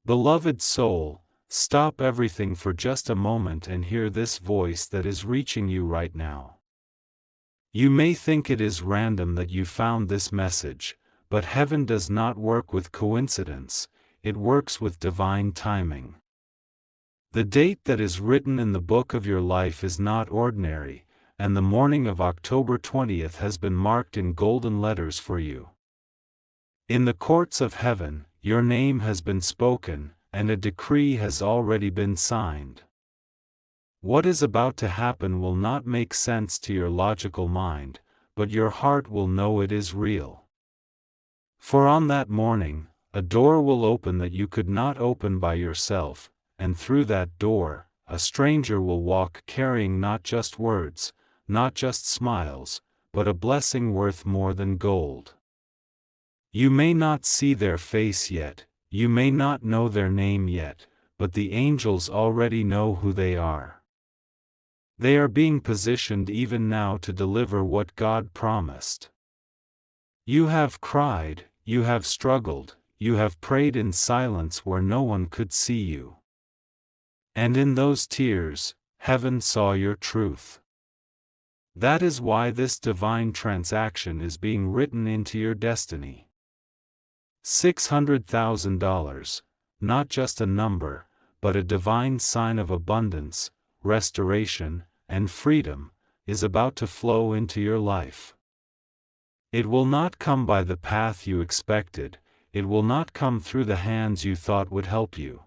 Beloved soul, stop everything for just a moment and hear this voice that is reaching you right now. You may think it is random that you found this message, but heaven does not work with coincidence, it works with divine timing. The date that is written in the book of your life is not ordinary, and the morning of October 20th has been marked in golden letters for you. In the courts of heaven, your name has been spoken, and a decree has already been signed. What is about to happen will not make sense to your logical mind, but your heart will know it is real. For on that morning, a door will open that you could not open by yourself, and through that door, a stranger will walk carrying not just words, not just smiles, but a blessing worth more than gold. You may not see their face yet, you may not know their name yet, but the angels already know who they are. They are being positioned even now to deliver what God promised. You have cried, you have struggled, you have prayed in silence where no one could see you. And in those tears, heaven saw your truth. That is why this divine transaction is being written into your destiny. $600,000, not just a number, but a divine sign of abundance, restoration, and freedom, is about to flow into your life. It will not come by the path you expected, it will not come through the hands you thought would help you.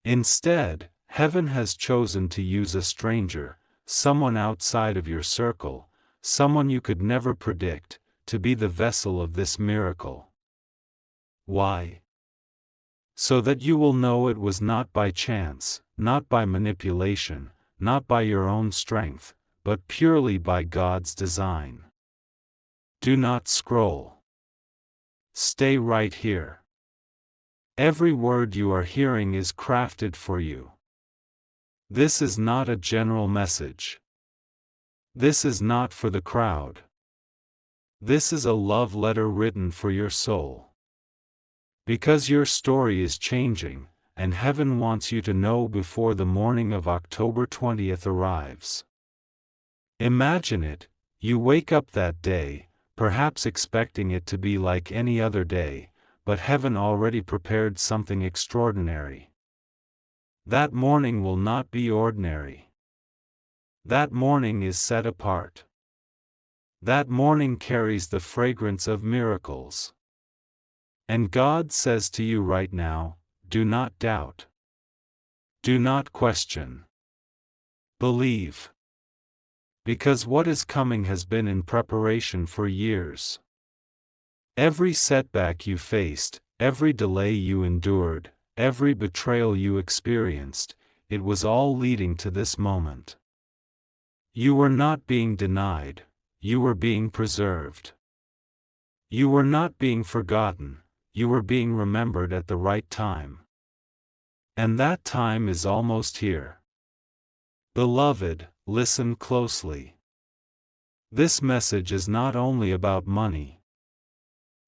Instead, heaven has chosen to use a stranger, someone outside of your circle, someone you could never predict, to be the vessel of this miracle. Why? So that you will know it was not by chance, not by manipulation, not by your own strength, but purely by God's design. Do not scroll. Stay right here. Every word you are hearing is crafted for you. This is not a general message. This is not for the crowd. This is a love letter written for your soul. Because your story is changing, and heaven wants you to know before the morning of October 20th arrives. Imagine it, you wake up that day, perhaps expecting it to be like any other day, but heaven already prepared something extraordinary. That morning will not be ordinary. That morning is set apart. That morning carries the fragrance of miracles. And God says to you right now, do not doubt. Do not question. Believe. Because what is coming has been in preparation for years. Every setback you faced, every delay you endured, every betrayal you experienced, it was all leading to this moment. You were not being denied, you were being preserved. You were not being forgotten, you were being remembered at the right time. And that time is almost here. Beloved, listen closely. This message is not only about money.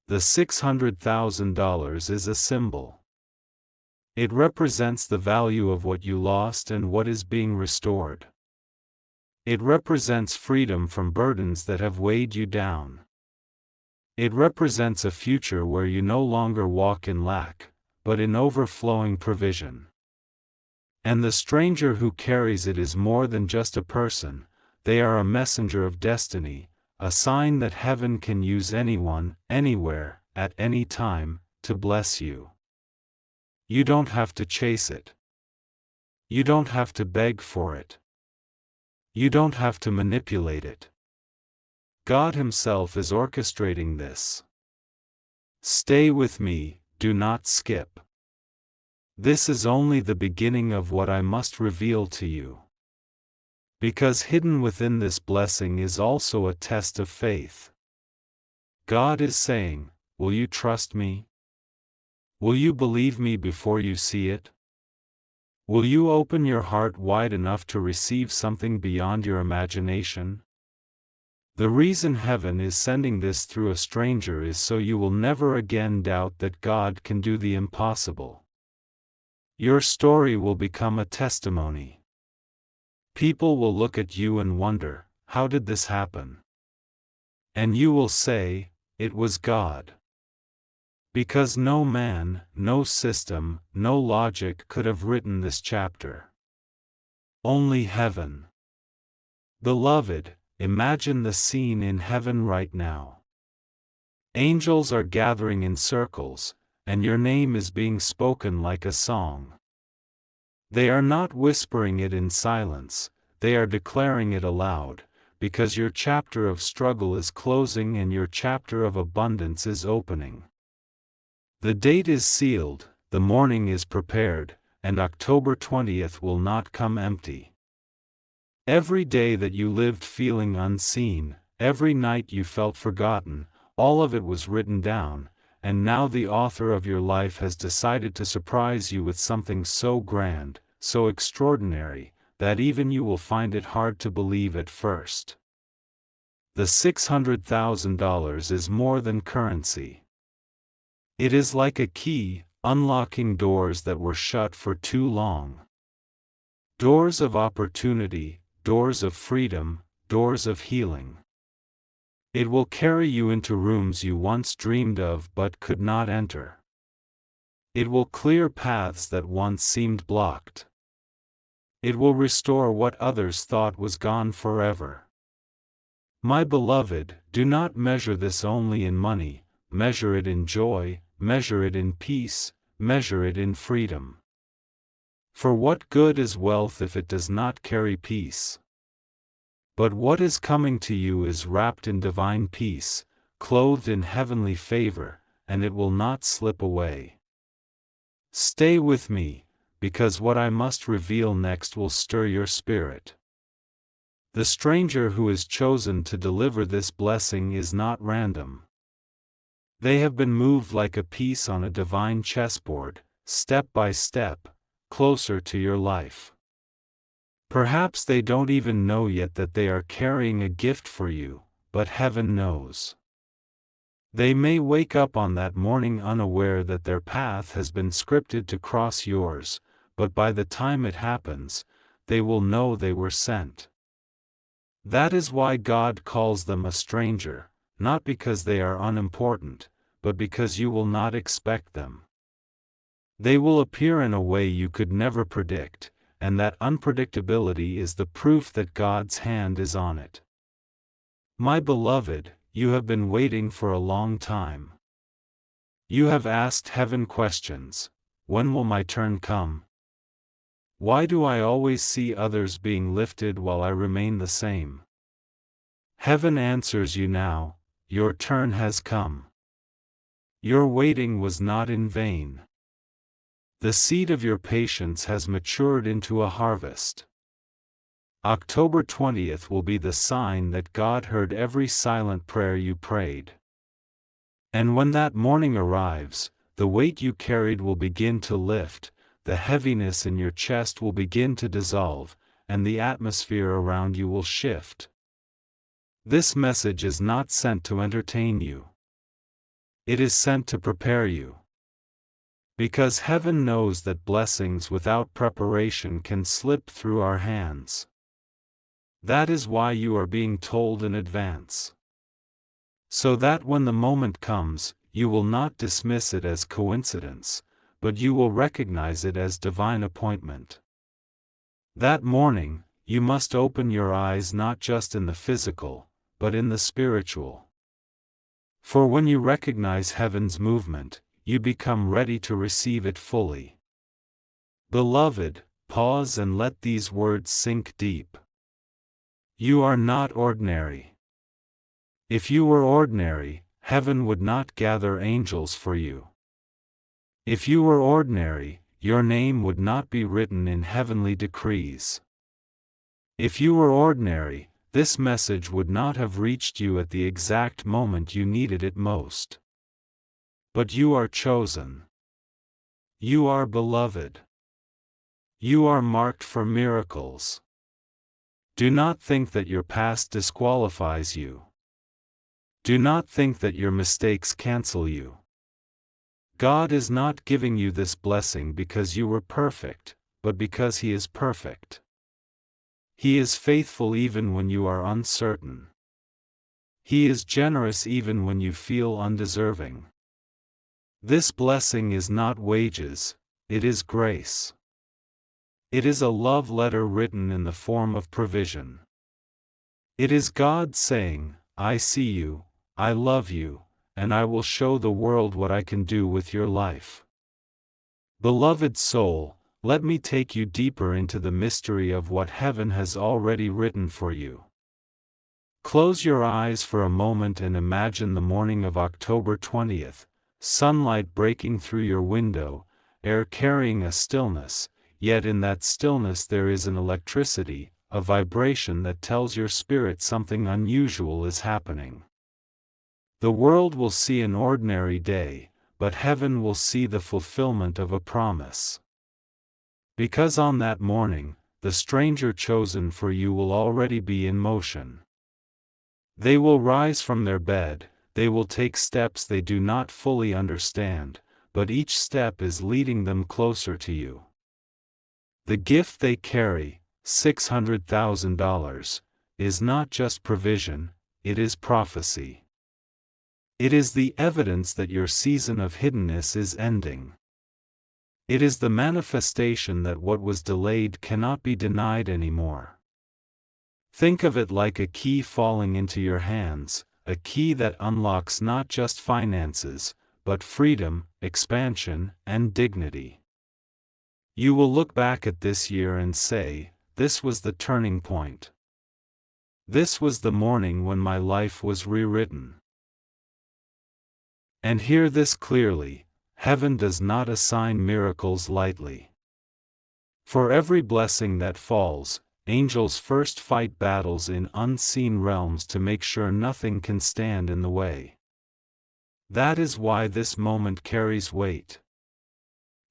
The $600,000 is a symbol. It represents the value of what you lost and what is being restored. It represents freedom from burdens that have weighed you down. It represents a future where you no longer walk in lack, but in overflowing provision. And the stranger who carries it is more than just a person, they are a messenger of destiny, a sign that heaven can use anyone, anywhere, at any time, to bless you. You don't have to chase it. You don't have to beg for it. You don't have to manipulate it. God Himself is orchestrating this. Stay with me, do not skip. This is only the beginning of what I must reveal to you. Because hidden within this blessing is also a test of faith. God is saying, will you trust me? Will you believe me before you see it? Will you open your heart wide enough to receive something beyond your imagination? The reason heaven is sending this through a stranger is so you will never again doubt that God can do the impossible. Your story will become a testimony. People will look at you and wonder, how did this happen? And you will say, it was God. Because no man, no system, no logic could have written this chapter. Only heaven. Beloved, imagine the scene in heaven right now. Angels are gathering in circles, and your name is being spoken like a song. They are not whispering it in silence, they are declaring it aloud, because your chapter of struggle is closing and your chapter of abundance is opening. The date is sealed, the morning is prepared, and October 20th will not come empty. Every day that you lived feeling unseen, every night you felt forgotten, all of it was written down, and now the author of your life has decided to surprise you with something so grand, so extraordinary, that even you will find it hard to believe at first. The $600,000 is more than currency. It is like a key, unlocking doors that were shut for too long. Doors of opportunity, doors of freedom, doors of healing. It will carry you into rooms you once dreamed of but could not enter. It will clear paths that once seemed blocked. It will restore what others thought was gone forever. My beloved, do not measure this only in money, measure it in joy, measure it in peace, measure it in freedom. For what good is wealth if it does not carry peace? But what is coming to you is wrapped in divine peace, clothed in heavenly favor, and it will not slip away. Stay with me, because what I must reveal next will stir your spirit. The stranger who is chosen to deliver this blessing is not random. They have been moved like a piece on a divine chessboard, step by step, closer to your life. Perhaps they don't even know yet that they are carrying a gift for you, but heaven knows. They may wake up on that morning unaware that their path has been scripted to cross yours, but by the time it happens, they will know they were sent. That is why God calls them a stranger, not because they are unimportant, but because you will not expect them. They will appear in a way you could never predict, and that unpredictability is the proof that God's hand is on it. My beloved, you have been waiting for a long time. You have asked heaven questions. When will my turn come? Why do I always see others being lifted while I remain the same? Heaven answers you now, your turn has come. Your waiting was not in vain. The seed of your patience has matured into a harvest. October 20th will be the sign that God heard every silent prayer you prayed. And when that morning arrives, the weight you carried will begin to lift, the heaviness in your chest will begin to dissolve, and the atmosphere around you will shift. This message is not sent to entertain you. It is sent to prepare you. Because heaven knows that blessings without preparation can slip through our hands. That is why you are being told in advance. So that when the moment comes, you will not dismiss it as coincidence, but you will recognize it as divine appointment. That morning, you must open your eyes not just in the physical, but in the spiritual. For when you recognize heaven's movement, you become ready to receive it fully. Beloved, pause and let these words sink deep. You are not ordinary. If you were ordinary, heaven would not gather angels for you. If you were ordinary, your name would not be written in heavenly decrees. If you were ordinary, this message would not have reached you at the exact moment you needed it most. But you are chosen. You are beloved. You are marked for miracles. Do not think that your past disqualifies you. Do not think that your mistakes cancel you. God is not giving you this blessing because you were perfect, but because He is perfect. He is faithful even when you are uncertain. He is generous even when you feel undeserving. This blessing is not wages, it is grace. It is a love letter written in the form of provision. It is God saying, I see you, I love you, and I will show the world what I can do with your life. Beloved soul, let me take you deeper into the mystery of what heaven has already written for you. Close your eyes for a moment and imagine the morning of October 20th, sunlight breaking through your window, air carrying a stillness, yet in that stillness there is an electricity, a vibration that tells your spirit something unusual is happening. The world will see an ordinary day, but heaven will see the fulfillment of a promise. Because on that morning, the stranger chosen for you will already be in motion. They will rise from their bed, they will take steps they do not fully understand, but each step is leading them closer to you. The gift they carry, $600,000, is not just provision, it is prophecy. It is the evidence that your season of hiddenness is ending. It is the manifestation that what was delayed cannot be denied anymore. Think of it like a key falling into your hands, a key that unlocks not just finances, but freedom, expansion, and dignity. You will look back at this year and say, this was the turning point. This was the morning when my life was rewritten. And hear this clearly, heaven does not assign miracles lightly. For every blessing that falls, angels first fight battles in unseen realms to make sure nothing can stand in the way. That is why this moment carries weight.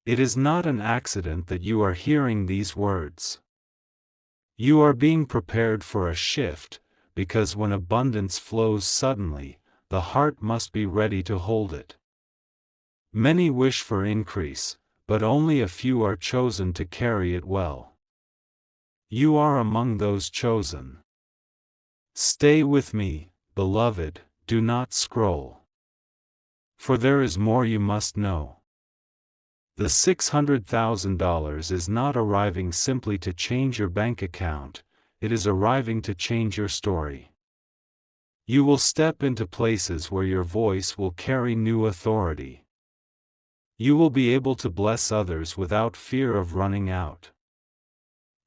It is not an accident that you are hearing these words. You are being prepared for a shift, because when abundance flows suddenly, the heart must be ready to hold it. Many wish for increase, but only a few are chosen to carry it well. You are among those chosen. Stay with me, beloved, do not scroll. For there is more you must know. The $600,000 is not arriving simply to change your bank account, it is arriving to change your story. You will step into places where your voice will carry new authority. You will be able to bless others without fear of running out.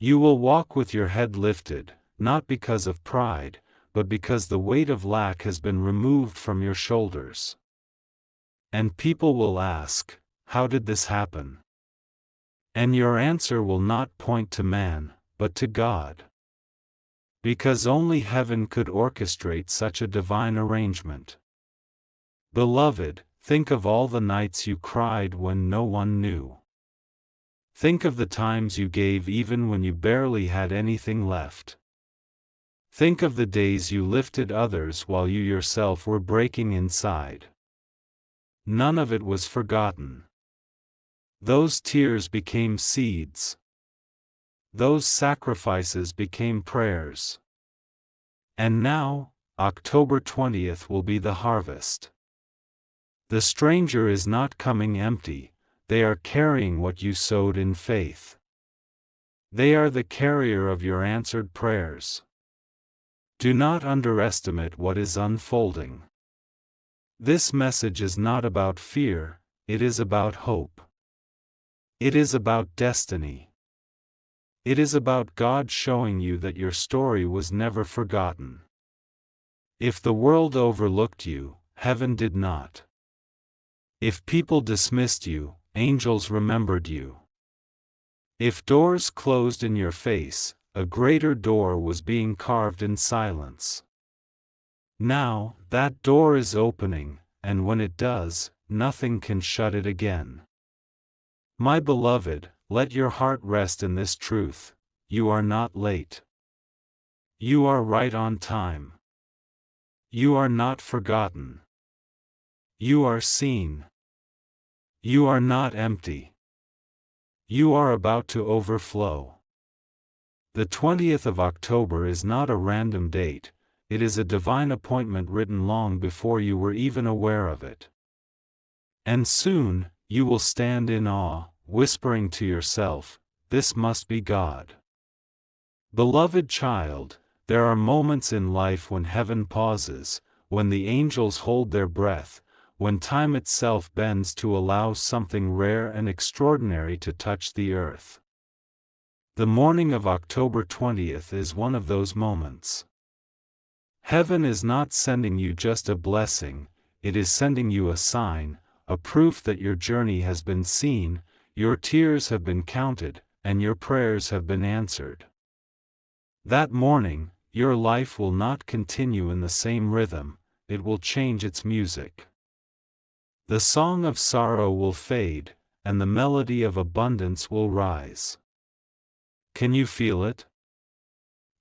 You will walk with your head lifted, not because of pride, but because the weight of lack has been removed from your shoulders. And people will ask, how did this happen? And your answer will not point to man, but to God. Because only heaven could orchestrate such a divine arrangement. Beloved, think of all the nights you cried when no one knew. Think of the times you gave even when you barely had anything left. Think of the days you lifted others while you yourself were breaking inside. None of it was forgotten. Those tears became seeds. Those sacrifices became prayers. And now, October 20th will be the harvest. The stranger is not coming empty. They are carrying what you sowed in faith. They are the carrier of your answered prayers. Do not underestimate what is unfolding. This message is not about fear, it is about hope. It is about destiny. It is about God showing you that your story was never forgotten. If the world overlooked you, heaven did not. If people dismissed you, angels remembered you. If doors closed in your face, a greater door was being carved in silence. Now, that door is opening, and when it does, nothing can shut it again. My beloved, let your heart rest in this truth: you are not late. You are right on time. You are not forgotten. You are seen. You are not empty. You are about to overflow. The 20th of October is not a random date, it is a divine appointment written long before you were even aware of it. And soon, you will stand in awe, whispering to yourself, "This must be God." Beloved child, there are moments in life when heaven pauses, when the angels hold their breath, when time itself bends to allow something rare and extraordinary to touch the earth. The morning of October 20th is one of those moments. Heaven is not sending you just a blessing, it is sending you a sign, a proof that your journey has been seen, your tears have been counted, and your prayers have been answered. That morning, your life will not continue in the same rhythm, it will change its music. The song of sorrow will fade, and the melody of abundance will rise. Can you feel it?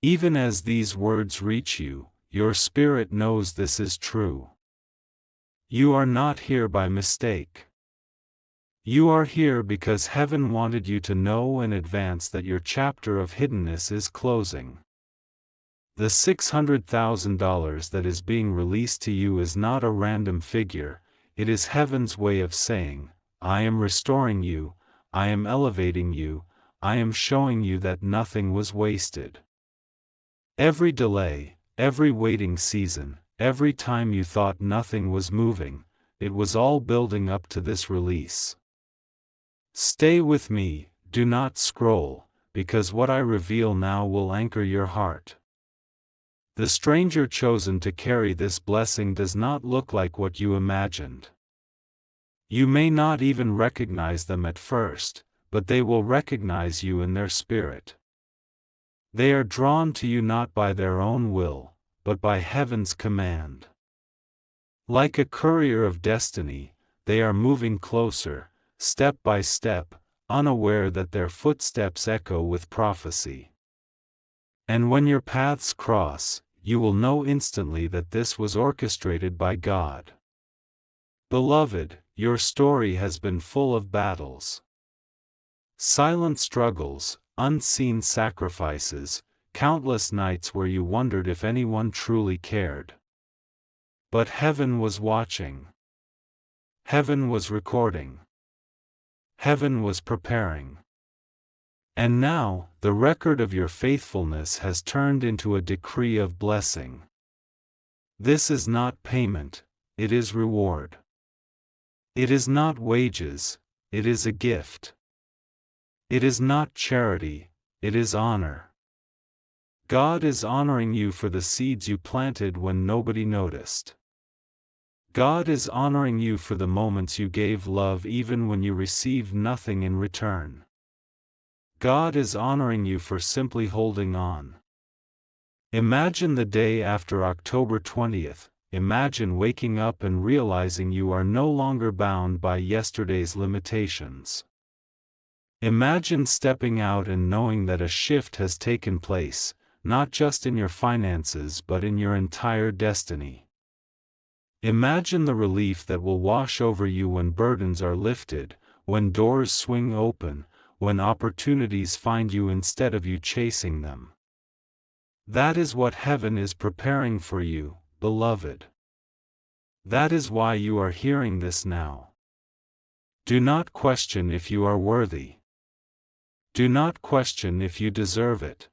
Even as these words reach you, your spirit knows this is true. You are not here by mistake. You are here because heaven wanted you to know in advance that your chapter of hiddenness is closing. The $600,000 that is being released to you is not a random figure, it is heaven's way of saying, "I am restoring you, I am elevating you, I am showing you that nothing was wasted." Every delay, every waiting season, every time you thought nothing was moving, it was all building up to this release. Stay with me, do not scroll, because what I reveal now will anchor your heart. The stranger chosen to carry this blessing does not look like what you imagined. You may not even recognize them at first, but they will recognize you in their spirit. They are drawn to you not by their own will, but by heaven's command. Like a courier of destiny, they are moving closer, step by step, unaware that their footsteps echo with prophecy. And when your paths cross, you will know instantly that this was orchestrated by God. Beloved, your story has been full of battles. Silent struggles, unseen sacrifices, countless nights where you wondered if anyone truly cared. But heaven was watching. Heaven was recording. Heaven was preparing. And now, the record of your faithfulness has turned into a decree of blessing. This is not payment, it is reward. It is not wages, it is a gift. It is not charity, it is honor. God is honoring you for the seeds you planted when nobody noticed. God is honoring you for the moments you gave love even when you received nothing in return. God is honoring you for simply holding on. Imagine the day after October 20th, imagine waking up and realizing you are no longer bound by yesterday's limitations. Imagine stepping out and knowing that a shift has taken place, not just in your finances but in your entire destiny. Imagine the relief that will wash over you when burdens are lifted, when doors swing open, when opportunities find you instead of you chasing them. That is what heaven is preparing for you, beloved. That is why you are hearing this now. Do not question if you are worthy. Do not question if you deserve it.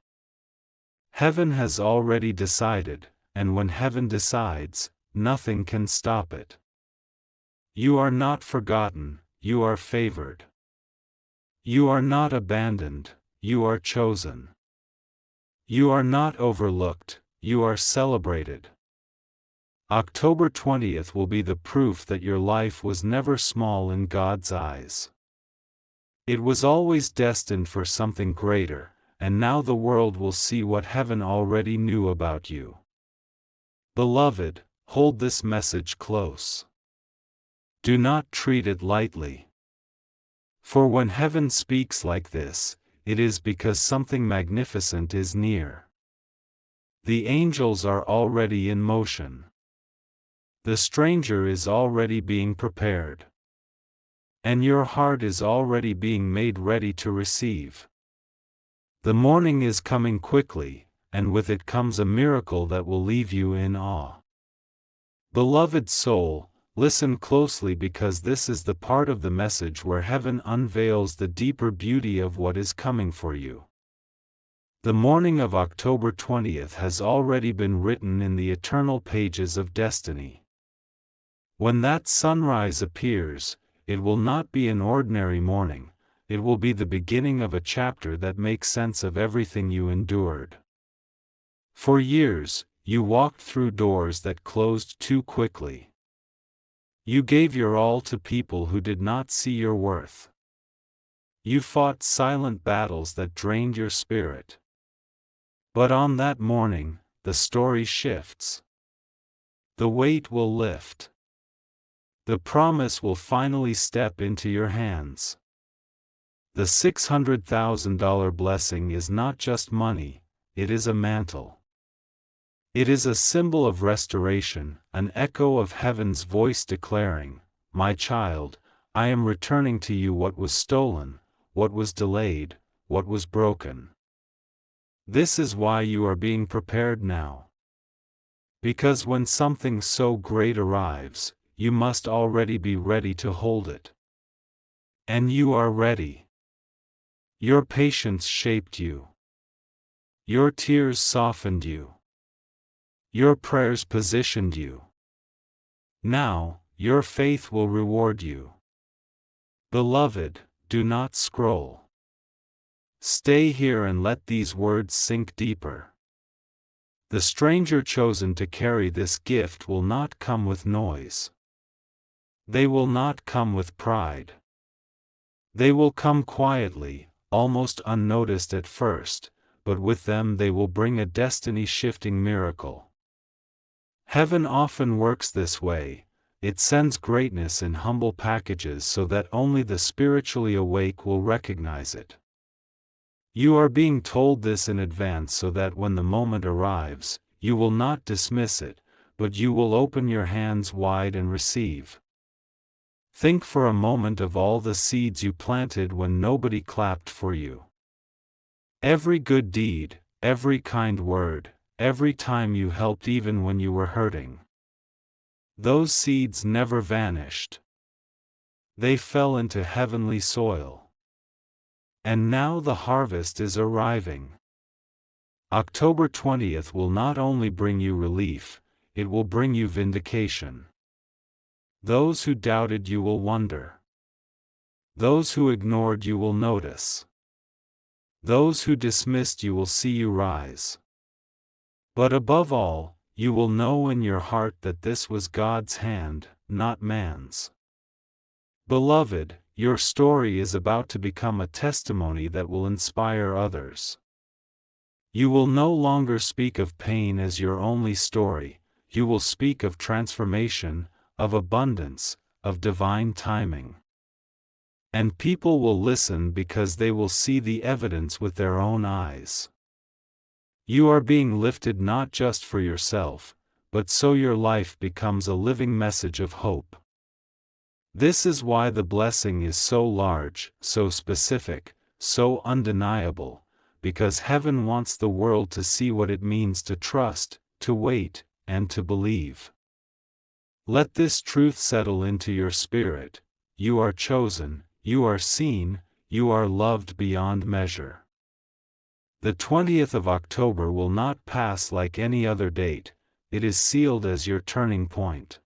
Heaven has already decided, and when heaven decides, nothing can stop it. You are not forgotten, you are favored. You are not abandoned, you are chosen. You are not overlooked, you are celebrated. October 20th will be the proof that your life was never small in God's eyes. It was always destined for something greater, and now the world will see what heaven already knew about you. Beloved, hold this message close. Do not treat it lightly. For when heaven speaks like this, it is because something magnificent is near. The angels are already in motion. The stranger is already being prepared. and your heart is already being made ready to receive. The morning is coming quickly, and with it comes a miracle that will leave you in awe. Beloved soul, listen closely, because this is the part of the message where heaven unveils the deeper beauty of what is coming for you. The morning of October 20th has already been written in the eternal pages of destiny. When that sunrise appears, it will not be an ordinary morning, it will be the beginning of a chapter that makes sense of everything you endured. For years, you walked through doors that closed too quickly. You gave your all to people who did not see your worth. You fought silent battles that drained your spirit. But on that morning, the story shifts. The weight will lift. The promise will finally step into your hands. The $600,000 blessing is not just money, it is a mantle. It is a symbol of restoration, an echo of heaven's voice declaring, "My child, I am returning to you what was stolen, what was delayed, what was broken." This is why you are being prepared now. Because when something so great arrives, you must already be ready to hold it. And you are ready. Your patience shaped you. Your tears softened you. Your prayers positioned you. Now, your faith will reward you. Beloved, do not scroll. Stay here and let these words sink deeper. The stranger chosen to carry this gift will not come with noise. They will not come with pride. They will come quietly, almost unnoticed at first, but with them they will bring a destiny-shifting miracle. Heaven often works this way. It sends greatness in humble packages so that only the spiritually awake will recognize it. You are being told this in advance so that when the moment arrives, you will not dismiss it, but you will open your hands wide and receive. Think for a moment of all the seeds you planted when nobody clapped for you. Every good deed, every kind word, every time you helped even when you were hurting. Those seeds never vanished. They fell into heavenly soil. And now the harvest is arriving. October 20th will not only bring you relief, it will bring you vindication. Those who doubted you will wonder. Those who ignored you will notice. Those who dismissed you will see you rise. But above all, you will know in your heart that this was God's hand, not man's. Beloved, your story is about to become a testimony that will inspire others. You will no longer speak of pain as your only story, you will speak of transformation, of abundance, of divine timing. And people will listen because they will see the evidence with their own eyes. You are being lifted not just for yourself, but so your life becomes a living message of hope. This is why the blessing is so large, so specific, so undeniable, because heaven wants the world to see what it means to trust, to wait, and to believe. Let this truth settle into your spirit. You are chosen, you are seen, you are loved beyond measure. The 20th of October will not pass like any other date, it is sealed as your turning point.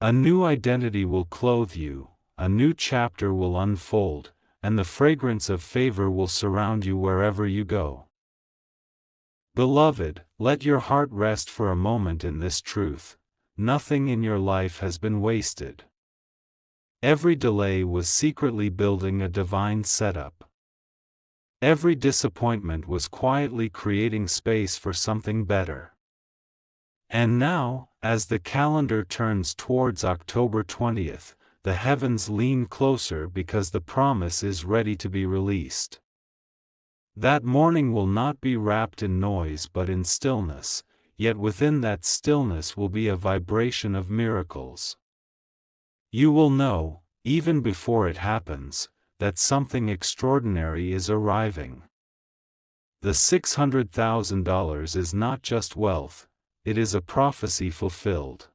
A new identity will clothe you, a new chapter will unfold, and the fragrance of favor will surround you wherever you go. Beloved, let your heart rest for a moment in this truth: nothing in your life has been wasted. Every delay was secretly building a divine setup. Every disappointment was quietly creating space for something better. And now, as the calendar turns towards October 20th, the heavens lean closer because the promise is ready to be released. That morning will not be wrapped in noise but in stillness, yet within that stillness will be a vibration of miracles. You will know, even before it happens, that something extraordinary is arriving. The $600,000 is not just wealth, it is a prophecy fulfilled.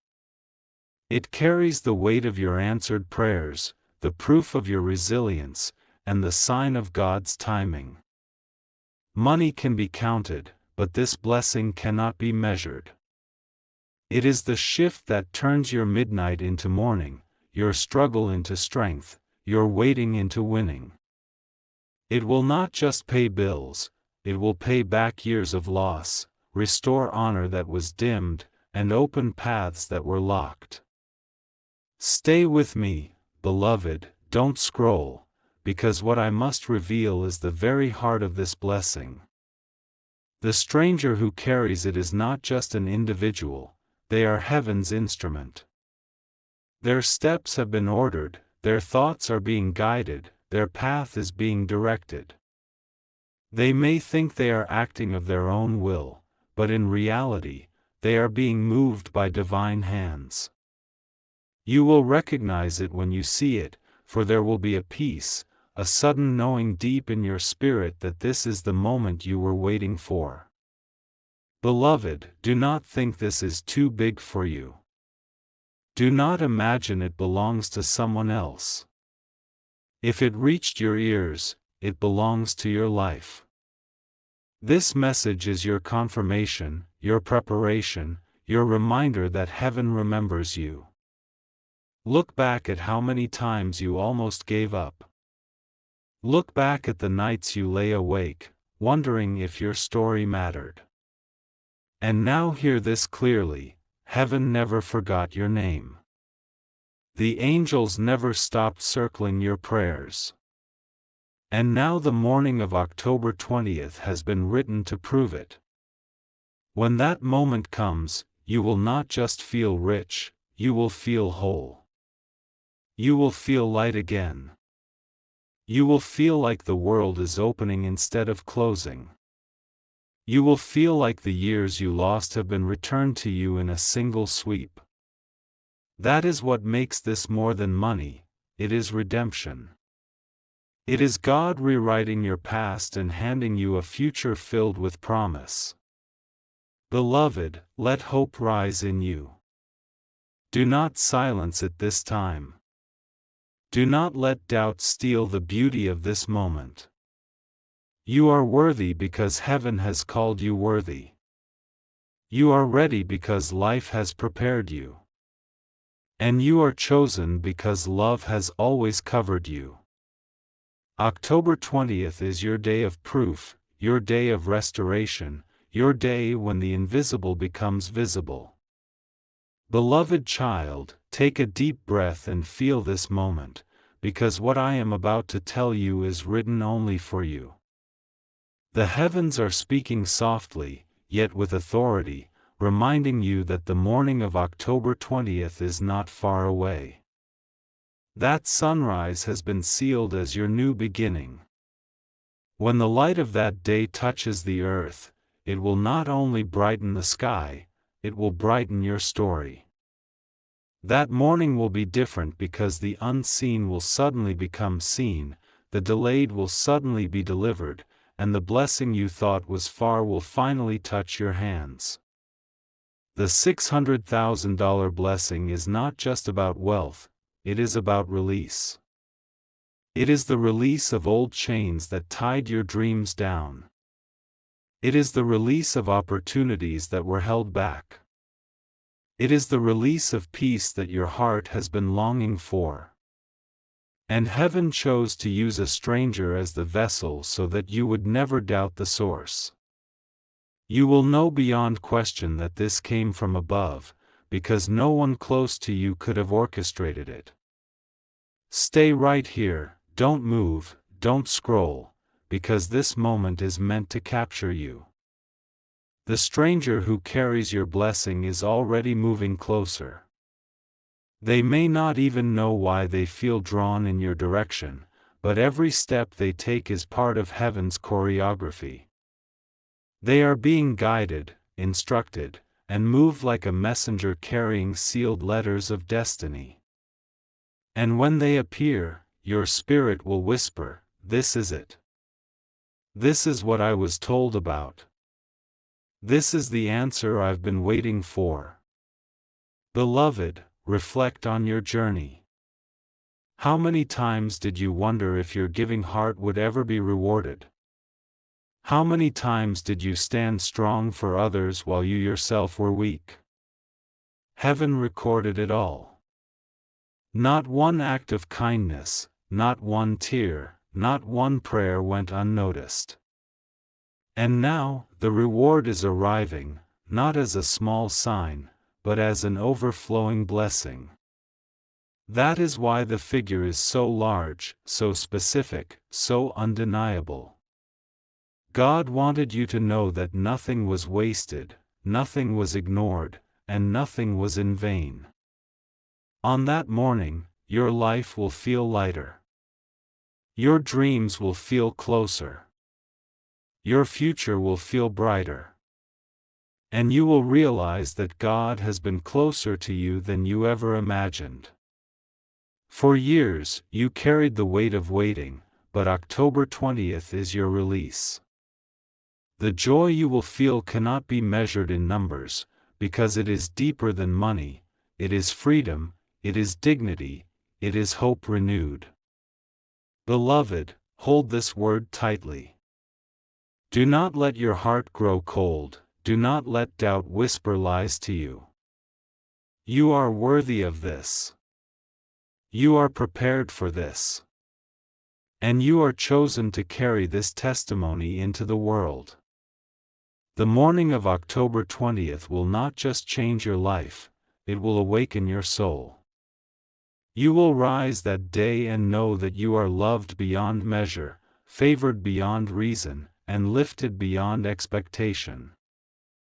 It carries the weight of your answered prayers, the proof of your resilience, and the sign of God's timing. Money can be counted, but this blessing cannot be measured. It is the shift that turns your midnight into morning, your struggle into strength, your waiting into winning. It will not just pay bills, it will pay back years of loss, restore honor that was dimmed, and open paths that were locked. Stay with me, beloved, don't scroll, because what I must reveal is the very heart of this blessing. The stranger who carries it is not just an individual, they are heaven's instrument. Their steps have been ordered, their thoughts are being guided, their path is being directed. They may think they are acting of their own will, but in reality, they are being moved by divine hands. You will recognize it when you see it, for there will be a peace, a sudden knowing deep in your spirit that this is the moment you were waiting for. Beloved, do not think this is too big for you. Do not imagine it belongs to someone else. If it reached your ears, it belongs to your life. This message is your confirmation, your preparation, your reminder that heaven remembers you. Look back at how many times you almost gave up. Look back at the nights you lay awake, wondering if your story mattered. And now hear this clearly, heaven never forgot your name. The angels never stopped circling your prayers. And now the morning of October 20th has been written to prove it. When that moment comes, you will not just feel rich, you will feel whole. You will feel light again. You will feel like the world is opening instead of closing. You will feel like the years you lost have been returned to you in a single sweep. That is what makes this more than money, it is redemption. It is God rewriting your past and handing you a future filled with promise. Beloved, let hope rise in you. Do not silence it this time. Do not let doubt steal the beauty of this moment. You are worthy because heaven has called you worthy. You are ready because life has prepared you. And you are chosen because love has always covered you. October 20th is your day of proof, your day of restoration, your day when the invisible becomes visible. Beloved child, take a deep breath and feel this moment, because what I am about to tell you is written only for you. The heavens are speaking softly, yet with authority, reminding you that the morning of October 20th is not far away. That sunrise has been sealed as your new beginning. When the light of that day touches the earth, it will not only brighten the sky, it will brighten your story. That morning will be different because the unseen will suddenly become seen, the delayed will suddenly be delivered, and the blessing you thought was far will finally touch your hands. The $600,000 blessing is not just about wealth, it is about release. It is the release of old chains that tied your dreams down. It is the release of opportunities that were held back. It is the release of peace that your heart has been longing for. And heaven chose to use a stranger as the vessel so that you would never doubt the source. You will know beyond question that this came from above, because no one close to you could have orchestrated it. Stay right here, don't move, don't scroll, because this moment is meant to capture you. The stranger who carries your blessing is already moving closer. They may not even know why they feel drawn in your direction, but every step they take is part of heaven's choreography. They are being guided, instructed, and moved like a messenger carrying sealed letters of destiny. And when they appear, your spirit will whisper, "This is it. This is what I was told about. This is the answer I've been waiting for." Beloved, reflect on your journey. How many times did you wonder if your giving heart would ever be rewarded? How many times did you stand strong for others while you yourself were weak? Heaven recorded it all. Not one act of kindness, not one tear, not one prayer went unnoticed. And now, the reward is arriving, not as a small sign, but as an overflowing blessing. That is why the figure is so large, so specific, so undeniable. God wanted you to know that nothing was wasted, nothing was ignored, and nothing was in vain. On that morning, your life will feel lighter. Your dreams will feel closer. Your future will feel brighter. And you will realize that God has been closer to you than you ever imagined. For years, you carried the weight of waiting, but October 20th is your release. The joy you will feel cannot be measured in numbers, because it is deeper than money, it is freedom, it is dignity, it is hope renewed. Beloved, hold this word tightly. Do not let your heart grow cold, do not let doubt whisper lies to you. You are worthy of this. You are prepared for this. And you are chosen to carry this testimony into the world. The morning of October 20th will not just change your life, it will awaken your soul. You will rise that day and know that you are loved beyond measure, favored beyond reason, and lifted beyond expectation.